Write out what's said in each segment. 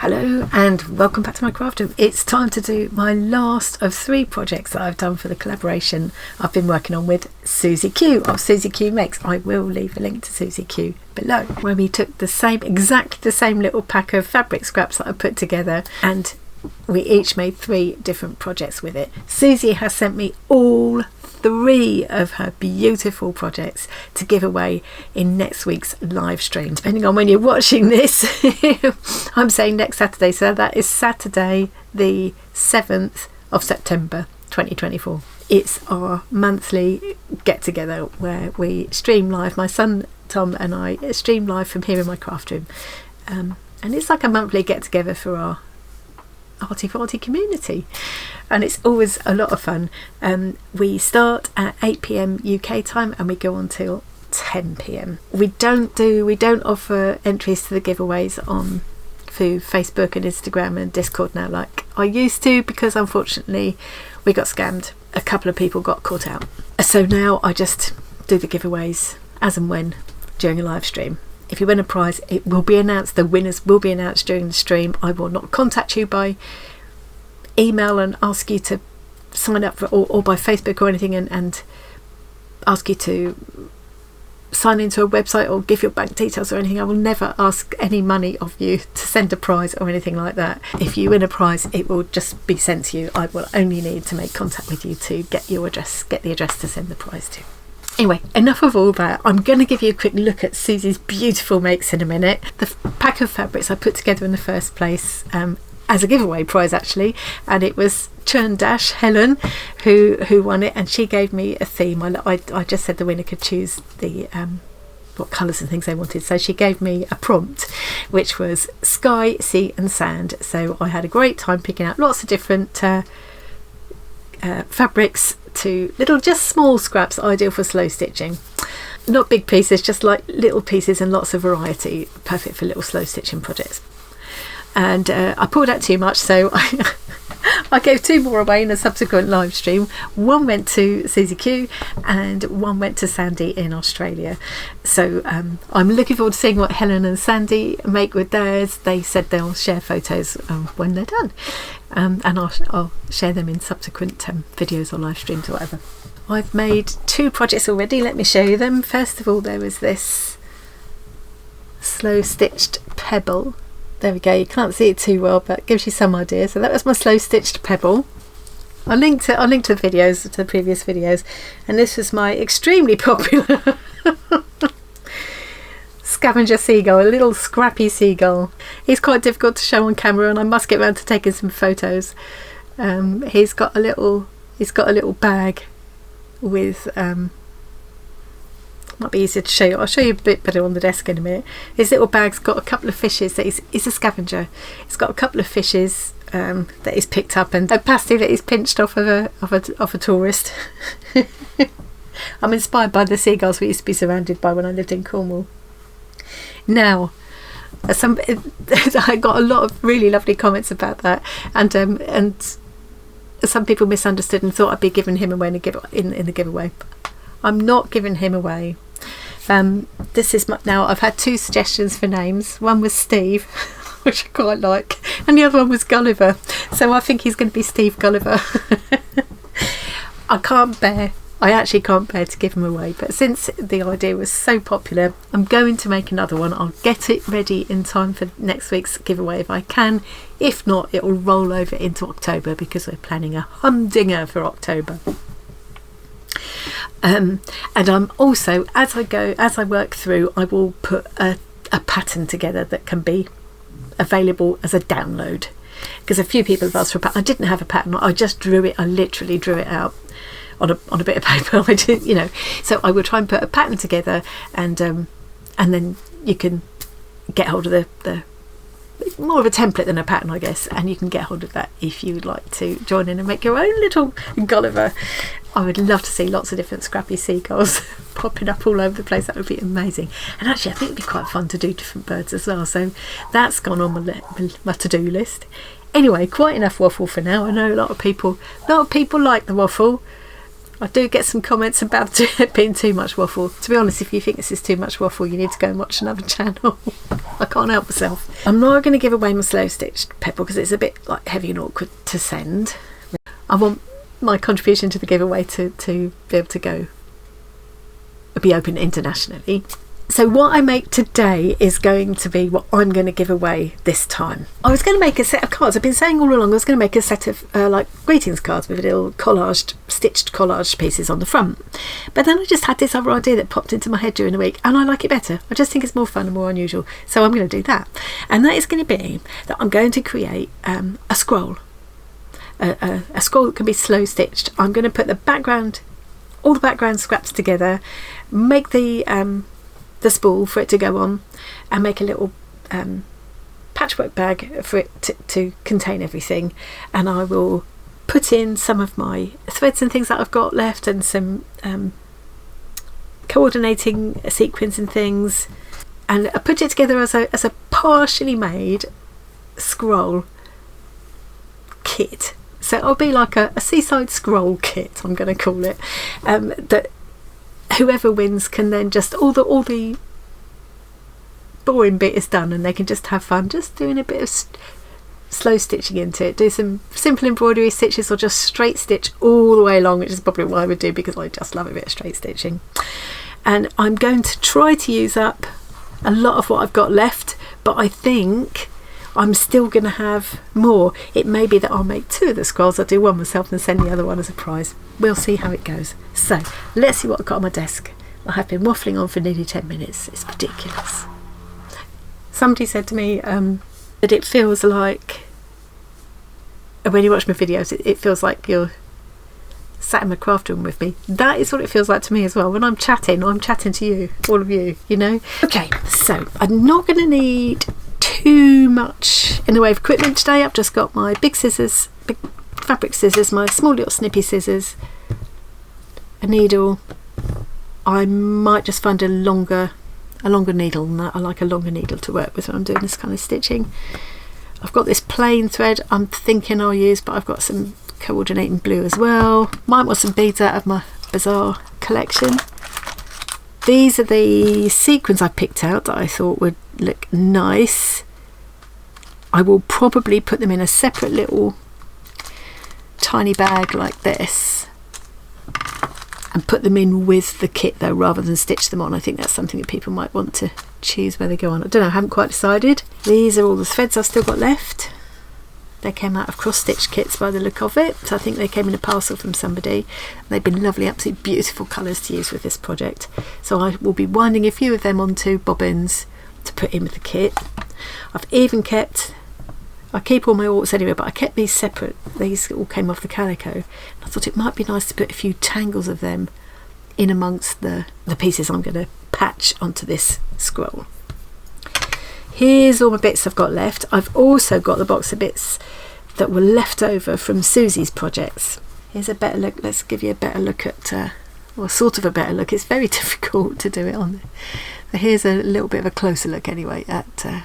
Hello and welcome back to my craft room. It's time to do my last of 3 projects that I've done for the collaboration I've been working on with Susie Q of Susie Q Makes. I will leave a link to Susie Q below, where we took exactly the same little pack of fabric scraps that I put together, and we each made 3 different projects with it. Susie has sent me all 3 of her beautiful projects to give away in next week's live stream. Depending on when you're watching this, I'm saying next Saturday, so that is Saturday the 7th of September 2024. It's our monthly get together where we stream live. My son Tom and I stream live from here in my craft room, and it's like a monthly get together for our arty community, and it's always a lot of fun. We start at 8 p.m. UK time and we go on till 10 p.m. We don't offer entries to the giveaways on through Facebook and Instagram and Discord now like I used to, because unfortunately we got scammed. A couple of people got caught out, so now I just do the giveaways as and when during a live stream. If you win a prize, it will be announced. The winners will be announced during the stream. I will not contact you by email and ask you to sign up for, or by Facebook or anything, and ask you to sign into a website or give your bank details or anything. I will never ask any money of you to send a prize or anything like that. If you win a prize, it will just be sent to you. I will only need to make contact with you to get the address to send the prize to. Anyway, enough of all that. I'm going to give you a quick look at Susie's beautiful makes in a minute. The pack of fabrics I put together in the first place as a giveaway prize actually, and it was Churn Dash Helen who won it, and she gave me a theme. I just said the winner could choose the what colours and things they wanted, so she gave me a prompt which was sky, sea and sand. So I had a great time picking out lots of different fabrics to little, just small scraps, ideal for slow stitching. Not big pieces, just like little pieces and lots of variety, perfect for little slow stitching projects. And I pulled out too much, so I gave 2 more away in a subsequent live stream. One went to Susie Q and one went to Sandy in Australia. So I'm looking forward to seeing what Helen and Sandy make with theirs. They said they'll share photos when they're done, and I'll share them in subsequent videos or live streams or whatever. I've made 2 projects already. Let me show you them. First of all, there was this slow stitched pebble. There we go, you can't see it too well, but it gives you some idea. So that was my slow stitched pebble. I'll link to the videos, to the previous videos. And this was my extremely popular Scavenger seagull, a little scrappy seagull. He's quite difficult to show on camera, and I must get around to taking some photos. He's got a little bag with might be easier to show you. I'll show you a bit better on the desk in a minute. His little bag's got a couple of fishes. He's a scavenger. It's got a couple of fishes that he's picked up, and a pasty that he's pinched off of a tourist. I'm inspired by the seagulls we used to be surrounded by when I lived in Cornwall. Now, I got a lot of really lovely comments about that, and some people misunderstood and thought I'd be giving him away in the giveaway. I'm not giving him away. This is now I've had 2 suggestions for names. One was Steve, which I quite like, and the other one was Gulliver. So I think he's going to be Steve Gulliver. I actually can't bear to give him away, but since the idea was so popular, I'm going to make another one. I'll get it ready in time for next week's giveaway if I can. If not, it will roll over into October, because we're planning a humdinger for October. And I'm also, as I work through, I will put a pattern together that can be available as a download, because a few people have asked for a pattern. I didn't have a pattern. I just drew it. I literally drew it out on a bit of paper. I did, so I will try and put a pattern together, and then you can get hold of the more of a template than a pattern, I guess, and you can get hold of that if you would like to join in and make your own little Gulliver. I would love to see lots of different scrappy seagulls popping up all over the place. That would be amazing. And actually, I think it'd be quite fun to do different birds as well. So that's gone on my to-do list. Anyway, quite enough waffle for now. I know a lot of people like the waffle. I do get some comments about it being too much waffle. To be honest, if you think this is too much waffle, you need to go and watch another channel. I can't help myself. I'm not going to give away my slow stitched Pebble because it's a bit like heavy and awkward to send. I want my contribution to the giveaway to be able to be open internationally. So what I make today is going to be what I'm going to give away this time. I was going to make a set of cards. I've been saying all along I was going to make a set of like greetings cards with little stitched collage pieces on the front. But then I just had this other idea that popped into my head during the week, and I like it better. I just think it's more fun and more unusual. So I'm going to do that. And that is going to be that I'm going to create a scroll. A scroll that can be slow stitched. I'm going to put all the background scraps together, make the spool for it to go on, and make a little patchwork bag for it to contain everything. And I will put in some of my threads and things that I've got left, and some coordinating sequins and things, and I put it together as a partially made scroll kit. So it'll be like a Seaside scroll kit, I'm going to call it, that whoever wins can then just all the boring bit is done, and they can just have fun just doing a bit of slow stitching into it. Do some simple embroidery stitches, or just straight stitch all the way along, which is probably what I would do because I just love a bit of straight stitching. And I'm going to try to use up a lot of what I've got left, but I think I'm still going to have more. It may be that I'll make 2 of the scrolls. I'll do one myself and send the other one as a prize. We'll see how it goes. So let's see what I've got on my desk. I have been waffling on for nearly 10 minutes. It's ridiculous. Somebody said to me that it feels like, when you watch my videos, it feels like you're sat in my craft room with me. That is what it feels like to me as well. When I'm chatting to you, all of you, you know. Okay, so I'm not going to need too much in the way of equipment today. I've just got my big fabric scissors, my small little snippy scissors, a needle. I might just find a longer needle than that. I like a longer needle to work with when I'm doing this kind of stitching. I've got this plain thread I'm thinking I'll use, but I've got some coordinating blue as well. Might want some beads out of my Bazaar collection. These are the sequins I picked out that I thought would look nice. I will probably put them in a separate little tiny bag like this and put them in with the kit though, rather than stitch them on. I think that's something that people might want to choose where they go on. I don't know, I haven't quite decided. These are all the threads I've still got left. They came out of cross-stitch kits by the look of it, so I think they came in a parcel from somebody. They've been lovely, absolutely beautiful colours to use with this project. So I will be winding a few of them onto bobbins to put in with the kit. I've even kept, I keep all my orts anyway, but I kept these separate. These all came off the calico. And I thought it might be nice to put a few tangles of them in amongst the pieces I'm going to patch onto this scroll. Here's all my bits I've got left. I've also got the box of bits that were left over from Susie's projects. Here's a better look. Let's give you a better look at, well, sort of a better look. It's very difficult to do it on. So here's a little bit of a closer look anyway at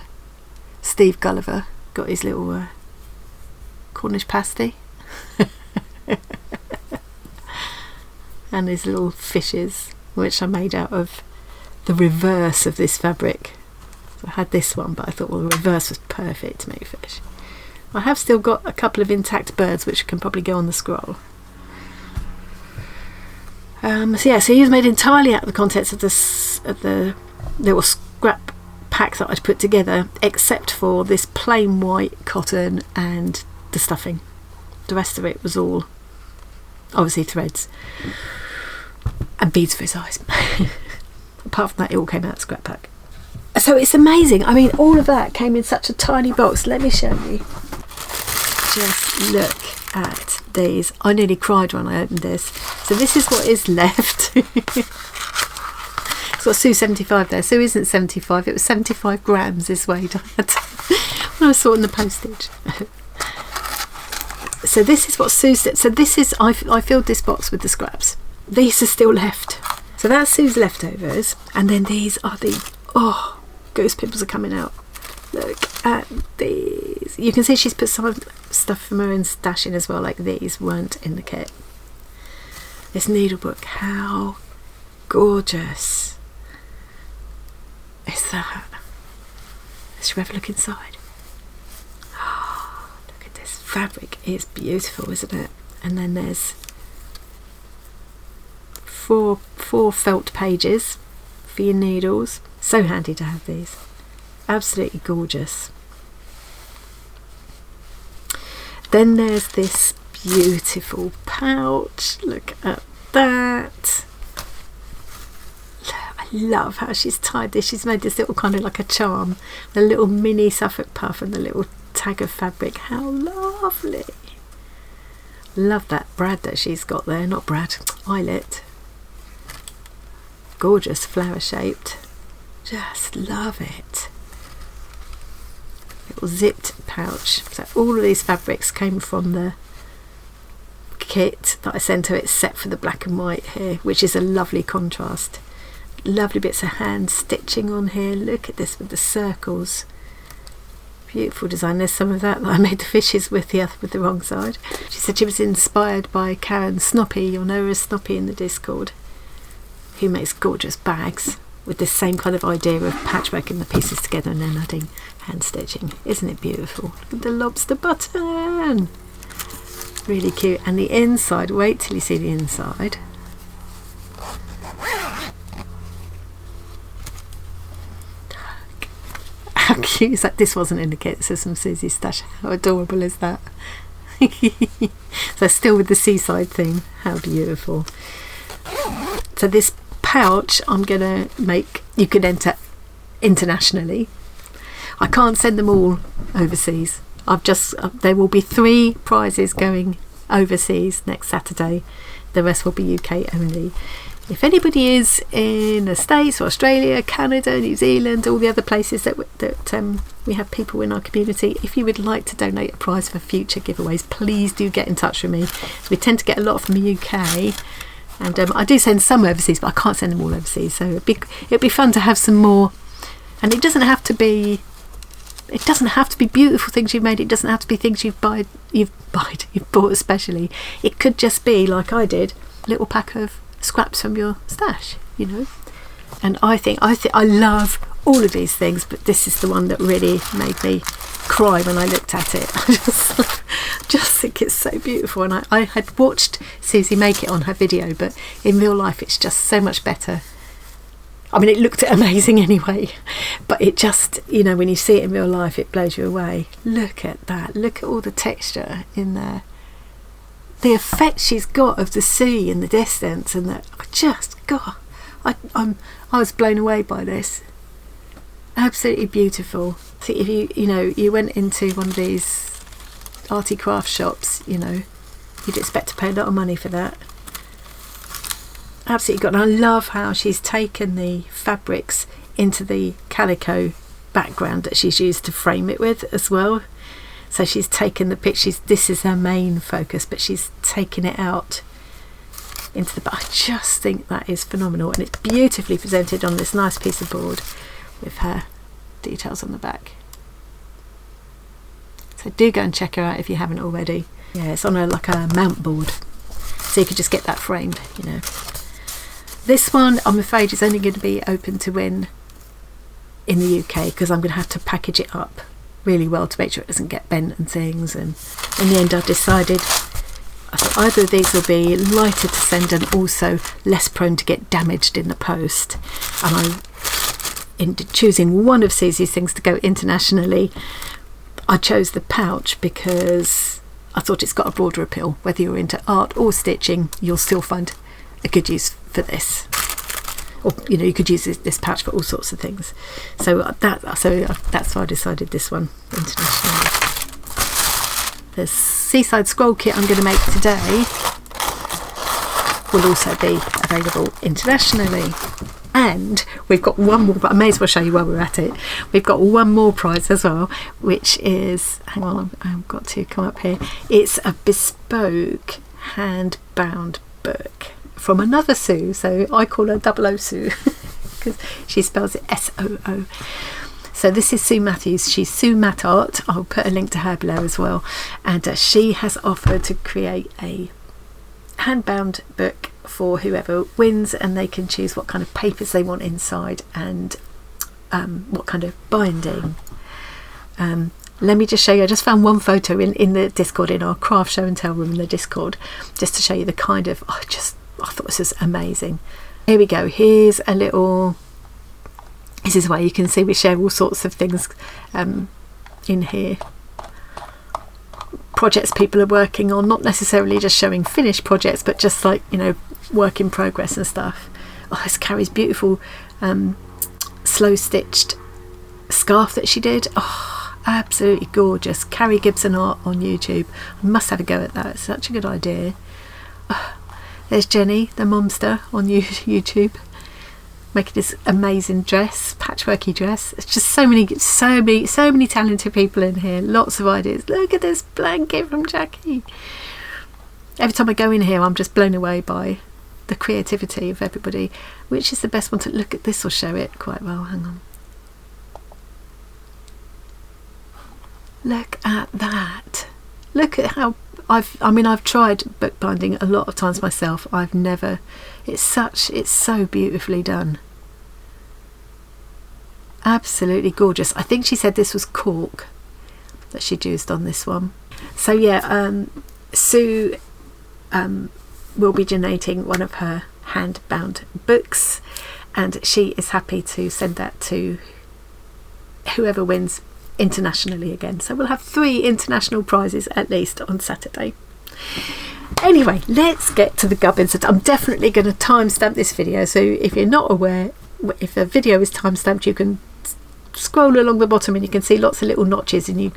Steve Gulliver. Got his little Cornish pasty. And his little fishes, which I made out of the reverse of this fabric. So I had this one, but I thought, well, the reverse was perfect to make fish. I have still got a couple of intact birds which can probably go on the scroll. So yeah, so he was made entirely out of the contents of the little scrap pack that I'd put together, except for this plain white cotton and the stuffing. The rest of it was all obviously threads and beads for his eyes. Apart from that, it all came out of the scrap pack. So it's amazing. I mean, all of that came in such a tiny box. Let me show you. Just look at these. I nearly cried when I opened this. So this is what is left. It's got Sue 75 there. Sue isn't 75. It was 75 grams this weighed when I was sorting the postage. So this is what Sue said. So this is, I filled this box with the scraps. These are still left. So that's Sue's leftovers. And then these are the, oh, goose pimples are coming out. Look at these. You can see she's put some of stuff from her own stash in as well, like these weren't in the kit. This needlebook, how gorgeous is that? Let's have a look inside. Oh, look at this fabric. It's beautiful, isn't it? And then there's four felt pages for your needles. So handy to have these. Absolutely gorgeous. Then there's this beautiful pouch. Look at that. I love how she's tied this. She's made this little kind of like a charm. The little mini Suffolk puff and the little tag of fabric. How lovely. Love that brad that she's got there. Not brad, eyelet. Gorgeous, flower shaped. Just love it. Little zipped pouch. So all of these fabrics came from the kit that I sent her. It's set for the black and white here, which is a lovely contrast. Lovely bits of hand stitching on here. Look at this with the circles. Beautiful design. There's some of that I made the fishes with, the other with the wrong side. She said she was inspired by Karen Snoppy. You'll know her as Snoppy in the Discord, who makes gorgeous bags with this same kind of idea of patchworking the pieces together and then adding hand stitching. Isn't it beautiful? Look at the lobster button. Really cute. And the inside, wait till you see the inside. How cute is that? This wasn't in the kit. This is some Susie stash. How adorable is that? So still with the Seaside theme. How beautiful. So this pouch I'm going to make, you could enter internationally. I can't send them all overseas. There will be 3 prizes going overseas next Saturday. The rest will be UK only. If anybody is in the States or Australia, Canada, New Zealand, all the other places that we have people in our community, if you would like to donate a prize for future giveaways, please do get in touch with me. We tend to get a lot from the UK, and I do send some overseas, but I can't send them all overseas. So it'd be fun to have some more. And it doesn't have to be beautiful things you've made. It doesn't have to be things you've bought especially. It could just be, like I did, a little pack of scraps from your stash, you know. And I think I love all of these things, but this is the one that really made me cry when I looked at it. I just think it's so beautiful. And I had watched Susie make it on her video, but in real life it's just so much better. I mean, it looked amazing anyway, but it just, you know, when you see it in real life, it blows you away. Look at that. Look at all the texture in there. The effect she's got of the sea in the distance, and that, I was blown away by this. Absolutely beautiful. See, if you went into one of these arty craft shops, you know, you'd expect to pay a lot of money for that. Absolutely good. And I love how she's taken the fabrics into the calico background that she's used to frame it with as well. So she's taken the pictures. This is her main focus, but she's taken it out into the back. I just think that is phenomenal, and it's beautifully presented on this nice piece of board with her details on the back. So do go and check her out if you haven't already. Yeah, it's on like a mount board, so you could just get that framed, you know. This one, I'm afraid, is only going to be open to win in the UK, because I'm going to have to package it up really well to make sure it doesn't get bent and things. And in the end I decided I thought either of these will be lighter to send and also less prone to get damaged in the post. And in choosing one of Susie's things to go internationally, I chose the pouch because I thought it's got a broader appeal. Whether you're into art or stitching, you'll still find a good use for this. Or, you know, you could use this pouch for all sorts of things. So that's why I decided this one internationally. The Seaside scroll kit I'm going to make today will also be available internationally. And we've got one more, but I may as well show you while we're at it. We've got one more prize as well, which is, hang on, I've got to come up here. It's a bespoke hand-bound book from another Sue, so I call her 00 Sue because she spells it SOO. So this is Sue Matthews. She's Sue Matt Art. I'll put a link to her below as well. And she has offered to create a hand-bound book for whoever wins, and they can choose what kind of papers they want inside and what kind of binding. Let me just show you, I just found one photo in the Discord, in our craft show and tell room in the Discord, just to show you the kind of, I thought this was amazing. Here we go, here's a little, this is where you can see we share all sorts of things in here. Projects people are working on, not necessarily just showing finished projects, but just like, you know, work in progress and stuff. Oh, this Carrie's beautiful slow stitched scarf that she did. Oh, absolutely gorgeous. Carrie Gibson Art on YouTube. I must have a go at that, it's such a good idea. Oh, there's Jenny the Momster on YouTube making this amazing dress, patchworky dress. It's just so many talented people in here, lots of ideas. Look at this blanket from Jackie. Every time I go in here I'm just blown away by the creativity of everybody. Which is the best one to look at? This will show it quite well, hang on. Look at that. Look at how I've tried bookbinding a lot of times myself. I've never, it's so beautifully done. Absolutely gorgeous. I think she said this was cork that she'd used on this one. So yeah, Sue will be donating one of her hand bound books, and she is happy to send that to whoever wins internationally again. So we'll have 3 international prizes at least on Saturday. Anyway, let's get to the gubbins. I'm definitely going to timestamp this video, so if you're not aware, if the video is timestamped, you can scroll along the bottom and you can see lots of little notches, and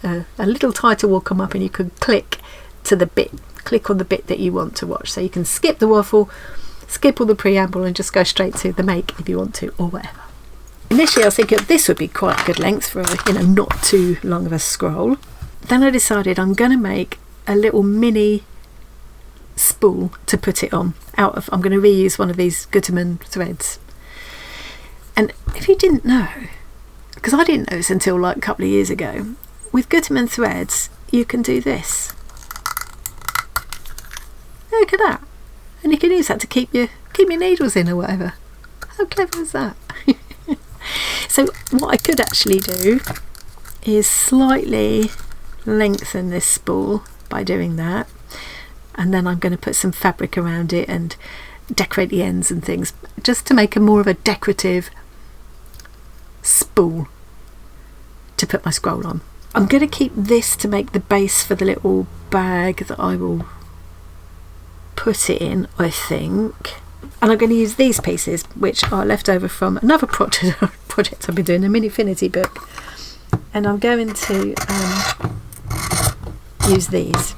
a little title will come up and you can click on the bit that you want to watch. So you can skip the waffle, skip all the preamble, and just go straight to the make if you want to, or whatever. Initially I was thinking this would be quite a good length for a, you know, not too long of a scroll. Then I decided I'm going to make a little mini spool to put it on. I'm going to reuse one of these Gutermann threads. And if you didn't know, because I didn't know this until like a couple of years ago, with Gutermann threads you can do this. Look at that, and you can use that to keep your needles in or whatever. How clever is that? So what I could actually do is slightly lengthen this spool by doing that, and then I'm going to put some fabric around it and decorate the ends and things, just to make a more of a decorative spool to put my scroll on. I'm going to keep this to make the base for the little bag that I will put it in, I think. And I'm going to use these pieces, which are left over from another project I've been doing, a Minifinity book, and I'm going to use these.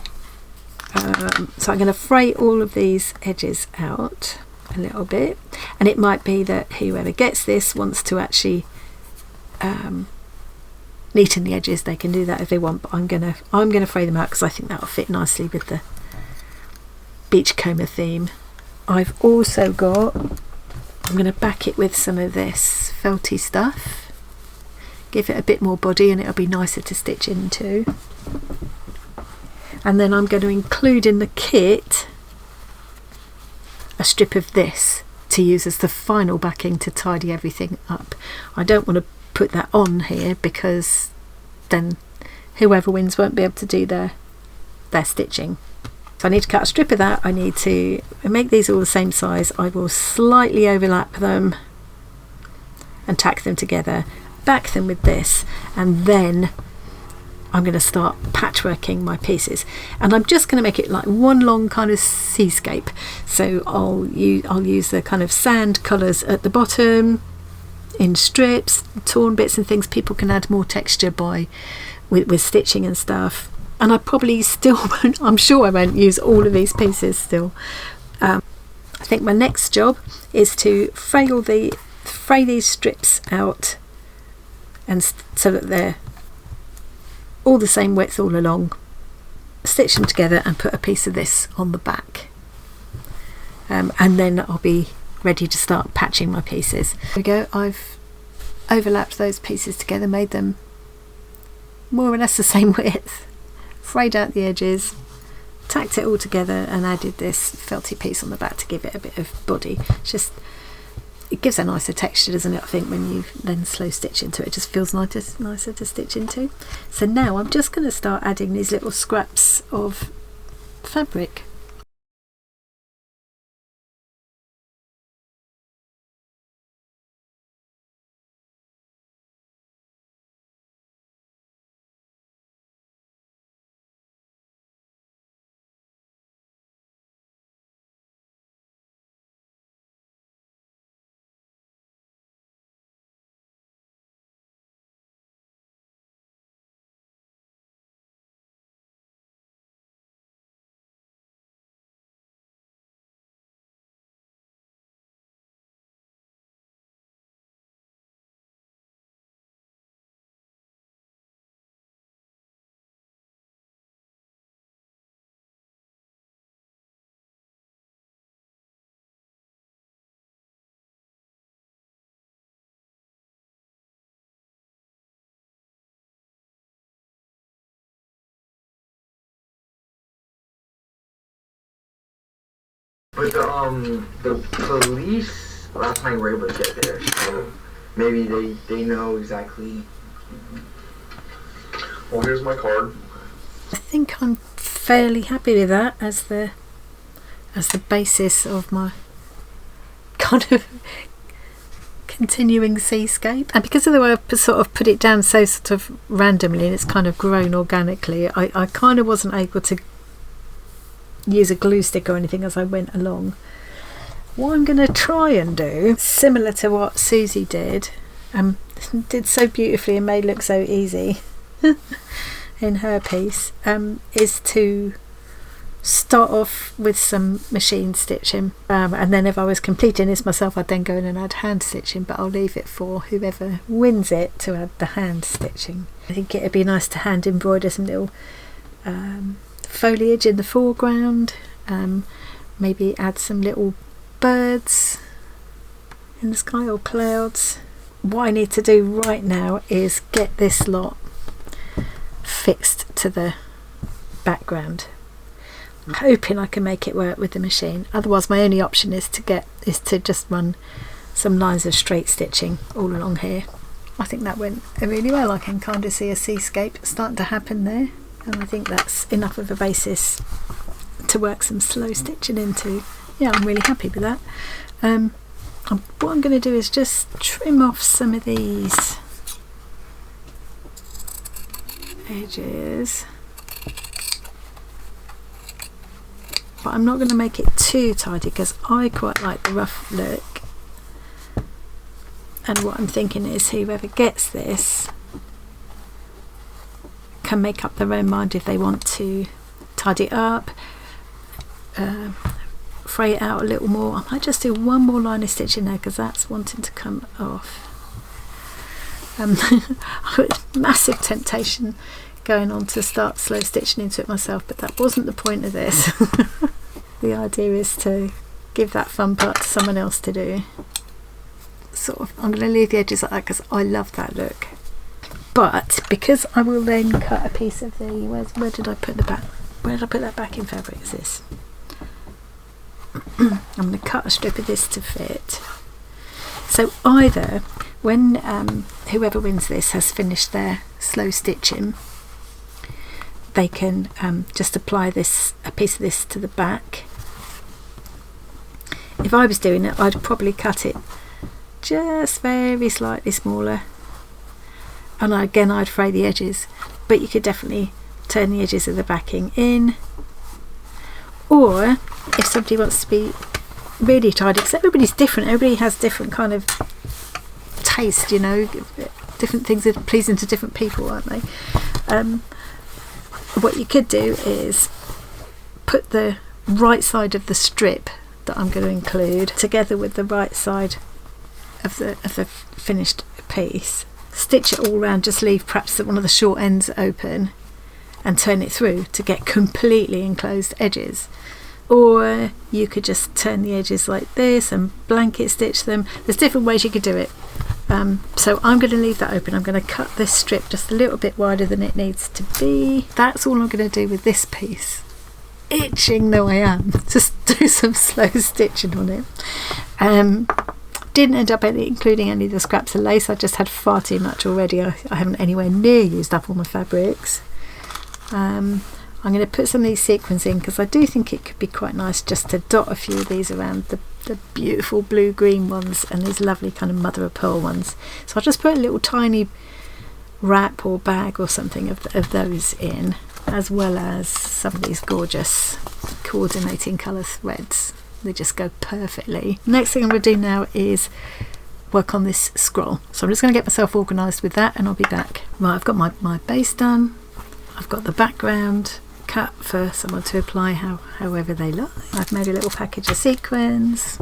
So I'm going to fray all of these edges out a little bit, and it might be that whoever gets this wants to actually neaten the edges. They can do that if they want, but I'm gonna fray them out because I think that will fit nicely with the Beachcomber theme. I've also got, I'm going to back it with some of this felty stuff, give it a bit more body and it'll be nicer to stitch into. And then I'm going to include in the kit a strip of this to use as the final backing to tidy everything up. I don't want to put that on here because then whoever wins won't be able to do their stitching. So I need to cut a strip of that. I need to make these all the same size. I will slightly overlap them and tack them together, back them with this, and then I'm going to start patchworking my pieces. And I'm just going to make it like one long kind of seascape. So I'll use the kind of sand colours at the bottom in strips, torn bits and things. People can add more texture with stitching and stuff. And I probably still won't, I'm sure I won't use all of these pieces still. I think my next job is to fray these strips out, and so that they're all the same width all along, stitch them together and put a piece of this on the back, and then I'll be ready to start patching my pieces. There we go, I've overlapped those pieces together, made them more or less the same width, frayed out the edges, tacked it all together and added this felty piece on the back to give it a bit of body. It gives a nicer texture, doesn't it? I think when you then slow stitch into it, it just feels nicer to stitch into. So now I'm just going to start adding these little scraps of fabric. But the police last night were able to get there, so maybe they know exactly. Well, here's my card. I think I'm fairly happy with that as the basis of my kind of continuing seascape. And because of the way I sort of put it down so sort of randomly and it's kind of grown organically, I kind of wasn't able to use a glue stick or anything as I went along. What I'm going to try and do, similar to what Susie did so beautifully and made look so easy in her piece, is to start off with some machine stitching, and then if I was completing this myself I'd then go in and add hand stitching, but I'll leave it for whoever wins it to add the hand stitching. I think it'd be nice to hand embroider some little foliage in the foreground, maybe add some little birds in the sky or clouds. What I need to do right now is get this lot fixed to the background. I'm hoping I can make it work with the machine, otherwise my only option is to just run some lines of straight stitching all along here. I think that went really well. I can kind of see a seascape starting to happen there, and I think that's enough of a basis to work some slow stitching into. Yeah, I'm really happy with that. What I'm going to do is just trim off some of these edges, but I'm not going to make it too tidy because I quite like the rough look. And what I'm thinking is whoever gets this can make up their own mind if they want to tidy it up, fray it out a little more. I might just do one more line of stitching there because that's wanting to come off. Massive temptation going on to start slow stitching into it myself, but that wasn't the point of this. The idea is to give that fun part to someone else to do. Sort of, I'm going to leave the edges like that because I love that look. But because I will then cut a piece of the, where did I put the back? Where did I put that backing fabric? Is this? I'm going to cut a strip of this to fit. So either when whoever wins this has finished their slow stitching, they can just apply a piece of this to the back. If I was doing it, I'd probably cut it just very slightly smaller, and again I'd fray the edges, but you could definitely turn the edges of the backing in. Or if somebody wants to be really tidy, because everybody's different, everybody has different kind of taste, you know, different things are pleasing to different people, aren't they? What you could do is put the right side of the strip that I'm going to include together with the right side of the finished piece, stitch it all round, just leave perhaps one of the short ends open and turn it through to get completely enclosed edges. Or you could just turn the edges like this and blanket stitch them. There's different ways you could do it. So I'm going to leave that open. I'm going to cut this strip just a little bit wider than it needs to be. That's all I'm going to do with this piece. itching though I am to do some slow stitching on it. Didn't end up including any of the scraps of lace. I just had far too much already. I haven't anywhere near used up all my fabrics. I'm going to put some of these sequins in because I do think it could be quite nice just to dot a few of these around the beautiful blue-green ones and these lovely kind of mother of pearl ones. So I'll just put a little tiny wrap or bag or something of those in, as well as some of these gorgeous coordinating colour threads. They just go perfectly. Next thing I'm going to do now is work on this scroll. So I'm just going to get myself organised with that and I'll be back. Right, I've got my base done. I've got the background cut for someone to apply however they like. I've made a little package of sequins.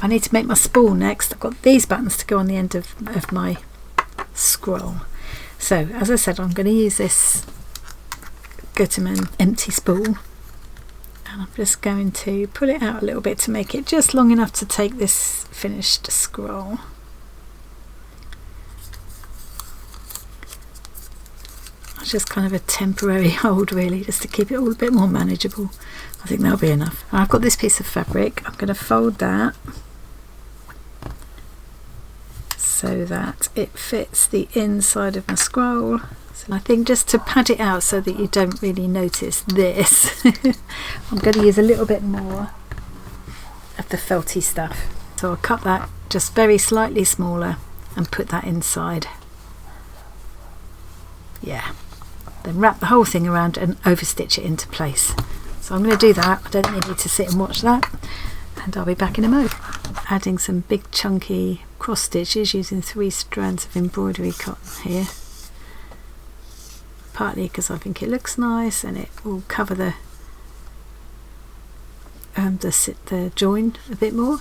I need to make my spool next. I've got these buttons to go on the end of my scroll. So as I said, I'm going to use this Gutterman empty spool. And I'm just going to pull it out a little bit to make it just long enough to take this finished scroll. It's just kind of a temporary hold really, just to keep it all a bit more manageable. I think that'll be enough. I've got this piece of fabric. I'm going to fold that so that it fits the inside of my scroll. So I think just to pad it out so that you don't really notice this, I'm going to use a little bit more of the felty stuff. So I'll cut that just very slightly smaller and put that inside. Yeah. Then wrap the whole thing around and overstitch it into place. So I'm going to do that. I don't think you need to sit and watch that. And I'll be back in a mo. Adding some big chunky cross stitches using 3 strands of embroidery cotton here. Partly because I think it looks nice and it will cover the join a bit more,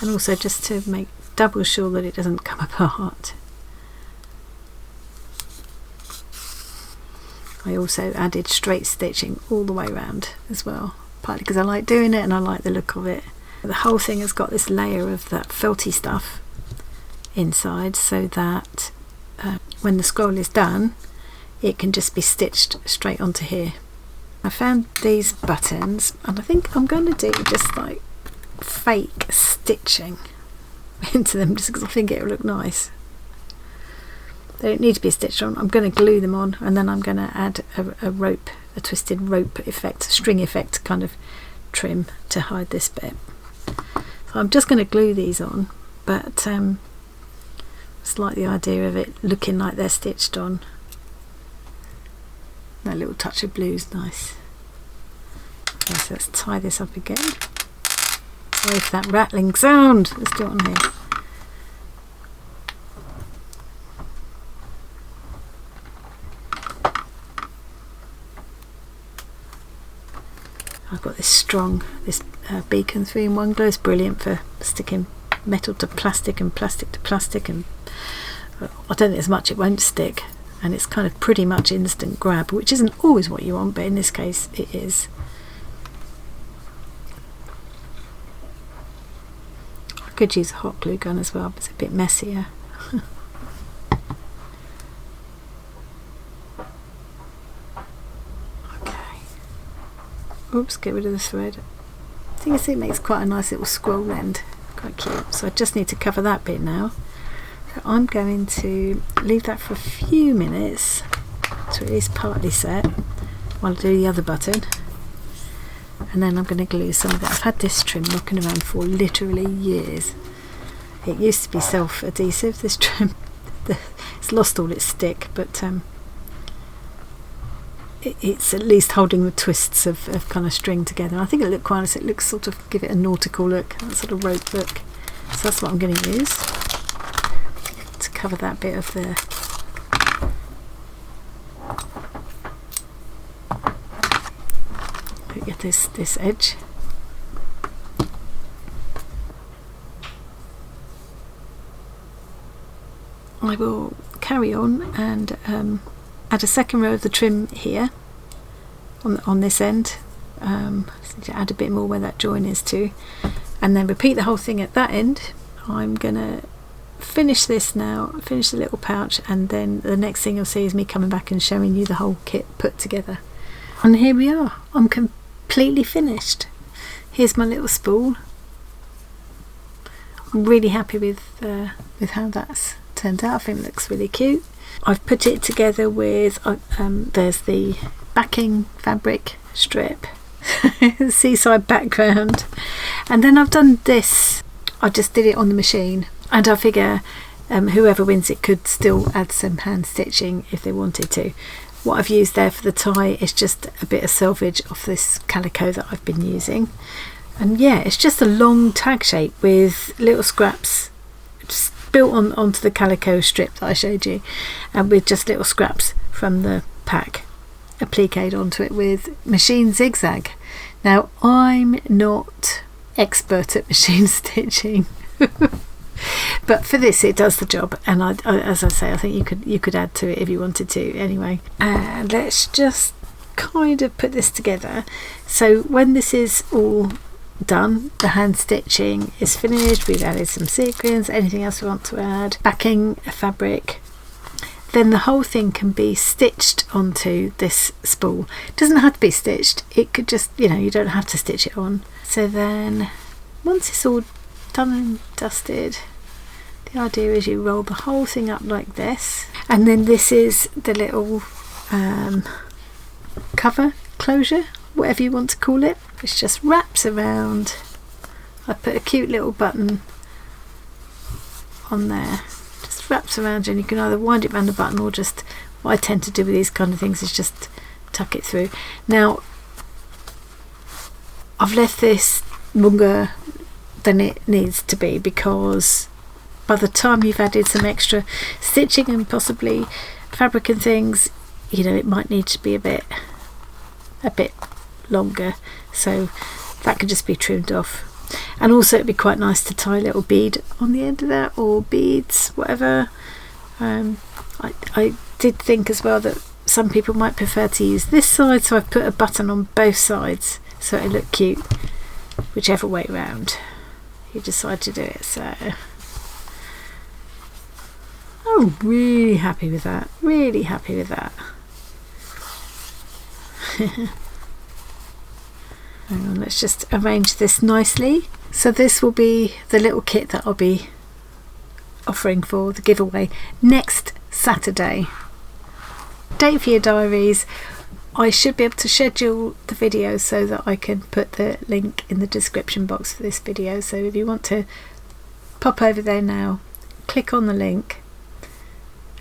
and also just to make double sure that it doesn't come apart. I also added straight stitching all the way around as well, partly because I like doing it and I like the look of it. The whole thing has got this layer of that felty stuff inside so that when the scroll is done it can just be stitched straight onto here. I found these buttons and I think I'm going to do just like fake stitching into them just because I think it will look nice. They don't need to be stitched on. I'm going to glue them on and then I'm going to add a twisted rope effect, string effect kind of trim to hide this bit. So I'm just going to glue these on, but it's like the idea of it looking like they're stitched on. That little touch of blue is nice. Okay, so let's tie this up again. Away for that rattling sound. Let's do it on here. I've got this strong, Beacon 3-in-1 glue. It's brilliant for sticking metal to plastic and plastic to plastic, and I don't think there's much it won't stick. And it's kind of pretty much instant grab, which isn't always what you want, but in this case it is. I could use a hot glue gun as well, but it's a bit messier. Okay. Oops, get rid of the thread. I think it makes quite a nice little scroll end. Quite cute. So I just need to cover that bit now. So I'm going to leave that for a few minutes to at least partly set while I do the other button, and then I'm going to glue some of it. I've had this trim knocking around for literally years. It used to be self-adhesive, this trim. It's lost all its stick, but it's at least holding the twists of kind of string together. I think it looks quite nice. It looks sort of, give it a nautical look, that sort of rope look. So that's what I'm going to use to cover that bit of the get this edge. I will carry on and add a second row of the trim here on this end, to add a bit more where that join is too, and then repeat the whole thing at that end. I'm gonna finish this now, finish the little pouch, and then the next thing you'll see is me coming back and showing you the whole kit put together. And here we are. I'm completely finished. Here's my little spool. I'm really happy with how that's turned out. I think it looks really cute. I've put it together with there's the backing fabric strip, Seaside background, and then I've done this. I just did it on the machine, and I figure whoever wins it could still add some hand stitching if they wanted to. What I've used there for the tie is just a bit of selvage off this calico that I've been using, and yeah, it's just a long tag shape with little scraps just built onto the calico strip that I showed you, and with just little scraps from the pack appliqued onto it with machine zigzag. Now, I'm not expert at machine stitching, but for this it does the job, and I as I say, I think you could add to it if you wanted to anyway. And let's just kind of put this together. So when this is all done, the hand stitching is finished, we've added some sequins, anything else we want to add, backing a fabric, then the whole thing can be stitched onto this spool. It doesn't have to be stitched, it could just, you don't have to stitch it on. So then once it's all done and dusted, the idea is you roll the whole thing up like this, and then this is the little cover closure, whatever you want to call it, which just wraps around. I put a cute little button on there, just wraps around, and you can either wind it around the button or just, what I tend to do with these kind of things is just tuck it through. Now I've left this longer than it needs to be, because by the time you've added some extra stitching and possibly fabric and things, it might need to be a bit longer, so that could just be trimmed off. And also it'd be quite nice to tie a little bead on the end of that, or beads, whatever. I did think as well that some people might prefer to use this side, so I've put a button on both sides so it'll look cute whichever way round you decide to do it. So I'm really happy with that, really happy with that. Hang on, let's just arrange this nicely. So this will be the little kit that I'll be offering for the giveaway next Saturday. Date for your diaries. I should be able to schedule the video so that I can put the link in the description box for this video, so if you want to pop over there now, click on the link,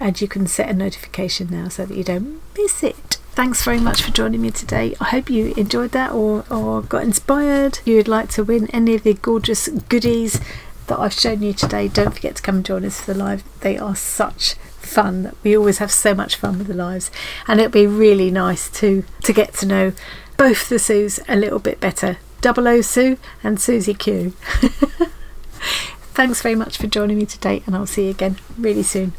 and you can set a notification now so that you don't miss it. Thanks very much for joining me today. I hope you enjoyed that or got inspired. If you would like to win any of the gorgeous goodies that I've shown you today, don't forget to come and join us for the live. They are such fun. We always have so much fun with the lives, and it'll be really nice to get to know both the Sues a little bit better. 00 Sue and Susie Q. Thanks very much for joining me today, and I'll see you again really soon.